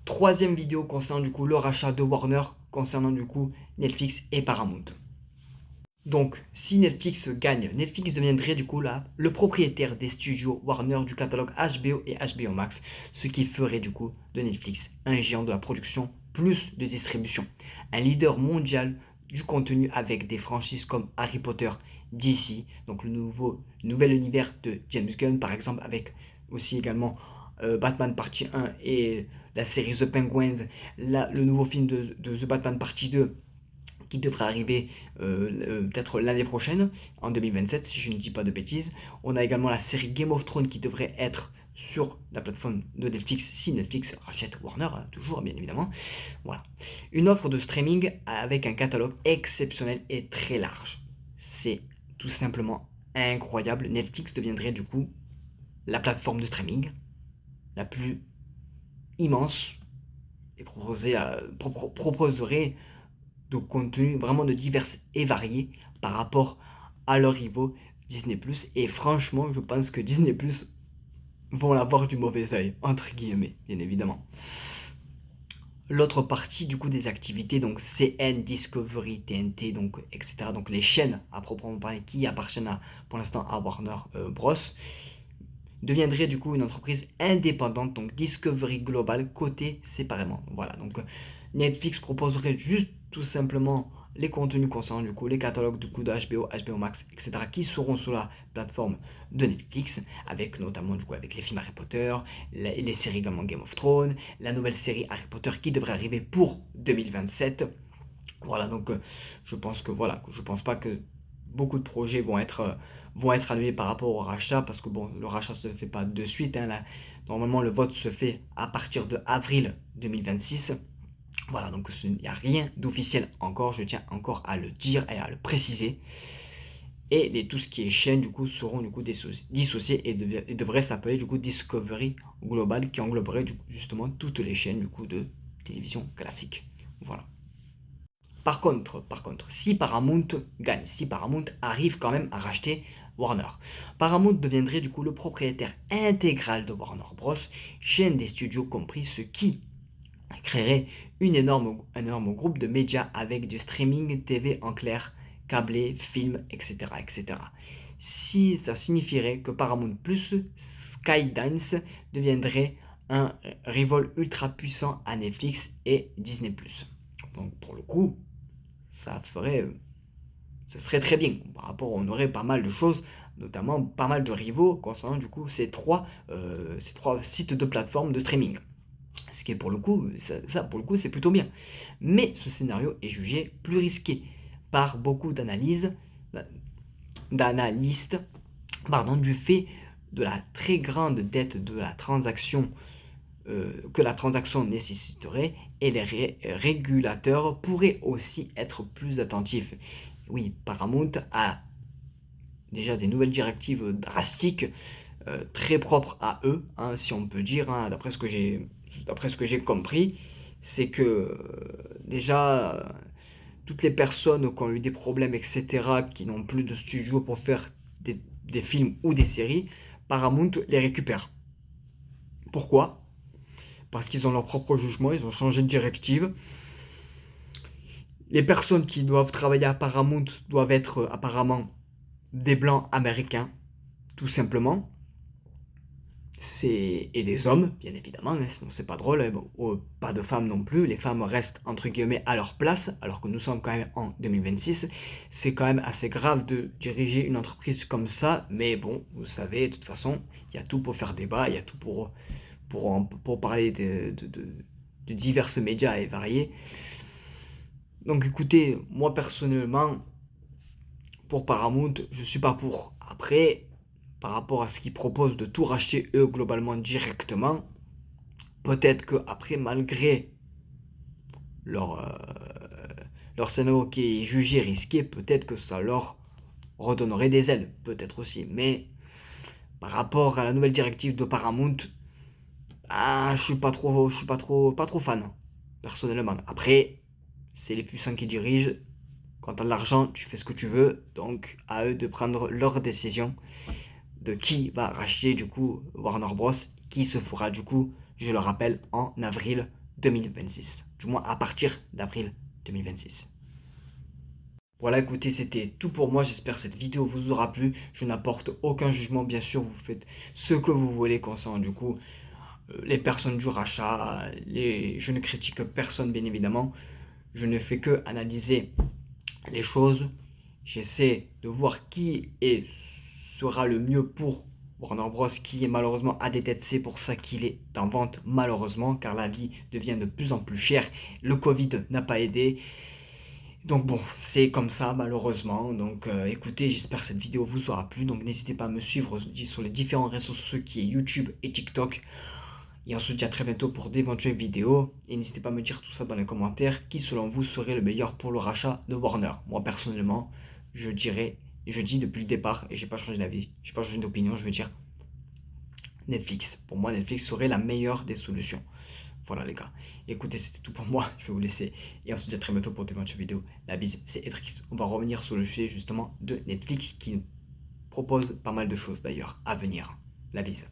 Troisième vidéo concernant du coup le rachat de Warner, concernant du coup Netflix et Paramount. Donc, si Netflix gagne, Netflix deviendrait du coup là le propriétaire des studios Warner du catalogue HBO et HBO Max, ce qui ferait du coup de Netflix un géant de la production plus de distribution, un leader mondial du contenu avec des franchises comme Harry Potter, DC, donc le nouvel univers de James Gunn par exemple, avec aussi également Batman partie 1 et la série The Penguins, le nouveau film de The Batman partie 2 qui devrait arriver peut-être l'année prochaine, en 2027, si je ne dis pas de bêtises. On a également la série Game of Thrones qui devrait être sur la plateforme de Netflix, si Netflix rachète Warner, hein, toujours bien évidemment. Voilà. Une offre de streaming avec un catalogue exceptionnel et très large. C'est tout simplement incroyable. Netflix deviendrait du coup la plateforme de streaming la plus immense et proposerait de contenu vraiment de divers et variés par rapport à leurs rivaux Disney+. Et franchement, je pense que Disney+, vont l'avoir du mauvais œil, entre guillemets, bien évidemment. L'autre partie du coup des activités, donc CN, Discovery, TNT, donc etc. Donc les chaînes à proprement parler qui appartiennent pour l'instant à Warner Bros. Deviendrait du coup une entreprise indépendante, donc Discovery Global, cotée séparément. Voilà, donc Netflix proposerait juste tout simplement les contenus concernant du coup les catalogues du coup de HBO, HBO Max, etc. qui seront sur la plateforme de Netflix, avec notamment du coup avec les films Harry Potter, les séries également Game of Thrones, la nouvelle série Harry Potter qui devrait arriver pour 2027. Voilà, donc je pense que voilà, je pense pas que beaucoup de projets vont être annulés par rapport au rachat, parce que bon, le rachat se fait pas de suite, hein, là. Normalement, le vote se fait à partir de avril 2026. Voilà, donc il n'y a rien d'officiel encore, je tiens encore à le dire et à le préciser. Et tout ce qui est chaîne, du coup, seront du coup dissociés et devraient s'appeler du coup Discovery Global, qui engloberait justement toutes les chaînes du coup de télévision classique. Voilà. Par contre, si Paramount gagne, si Paramount arrive quand même à racheter Warner, Paramount deviendrait du coup le propriétaire intégral de Warner Bros, chaîne des studios compris, ce qui créerait un énorme groupe de médias avec du streaming TV en clair, câblé, film, etc., etc. Si ça signifierait que Paramount plus Skydance deviendrait un rival ultra puissant à Netflix et Disney+. Donc pour le coup, ça ferait, ce serait très bien. Par rapport, on aurait pas mal de choses, notamment pas mal de rivaux concernant du coup ces trois sites de plateforme de streaming. Ce qui est pour le coup, ça pour le coup, c'est plutôt bien. Mais ce scénario est jugé plus risqué par beaucoup d'analystes, pardon, du fait de la très grande dette de la transaction que la transaction nécessiterait, et les régulateurs pourraient aussi être plus attentifs. Oui, Paramount a déjà des nouvelles directives drastiques, très propres à eux, hein, si on peut dire, hein, d'après ce que j'ai compris, c'est que déjà toutes les personnes qui ont eu des problèmes, etc., qui n'ont plus de studio pour faire des films ou des séries, Paramount les récupère. Pourquoi? Parce qu'ils ont leur propre jugement, ils ont changé de directive. Les personnes qui doivent travailler à Paramount doivent être apparemment des blancs américains, tout simplement. Et des hommes, bien évidemment, hein, sinon c'est pas drôle, hein, bon, pas de femmes non plus, les femmes restent entre guillemets à leur place, alors que nous sommes quand même en 2026. C'est quand même assez grave de diriger une entreprise comme ça, mais bon, vous savez, de toute façon, il y a tout pour faire débat, il y a tout pour parler de divers médias et variés. Donc écoutez, moi personnellement, pour Paramount, je suis pas pour. Après, par rapport à ce qu'ils proposent de tout racheter eux globalement directement, peut-être que après, malgré leur, leur scénario qui est jugé risqué, peut-être que ça leur redonnerait des ailes, peut-être aussi. Mais par rapport à la nouvelle directive de Paramount, je suis pas trop fan, personnellement. Après, c'est les puissants qui dirigent. Quand tu as de l'argent, tu fais ce que tu veux. Donc, à eux de prendre leur décision de qui va racheter du coup Warner Bros. Qui se fera du coup, je le rappelle, en avril 2026. Du moins à partir d'avril 2026. Voilà, écoutez, c'était tout pour moi. J'espère que cette vidéo vous aura plu. Je n'apporte aucun jugement, bien sûr. Vous faites ce que vous voulez concernant du coup les personnes du rachat. Je ne critique personne, bien évidemment. Je ne fais que analyser les choses. J'essaie de voir sera le mieux pour Warner Bros. Qui est malheureusement à des têtes. C'est pour ça qu'il est en vente, malheureusement, car la vie devient de plus en plus chère. Le Covid n'a pas aidé. Donc bon, c'est comme ça malheureusement. Donc écoutez, j'espère que cette vidéo vous aura plu. Donc n'hésitez pas à me suivre sur les différents réseaux sociaux qui est YouTube et TikTok. Et on se dit à très bientôt pour d'éventuelles vidéos. Et n'hésitez pas à me dire tout ça dans les commentaires. Qui selon vous serait le meilleur pour le rachat de Warner? Moi personnellement, je dis depuis le départ, et j'ai pas changé d'avis, j'ai pas changé d'opinion, je veux dire Netflix. Pour moi, Netflix serait la meilleure des solutions. Voilà les gars, écoutez, c'était tout pour moi, je vais vous laisser et on se dit à très bientôt pour d'éventuelles vidéos. La bise, c'est Edrix. On va revenir sur le sujet justement de Netflix qui propose pas mal de choses d'ailleurs à venir. La bise.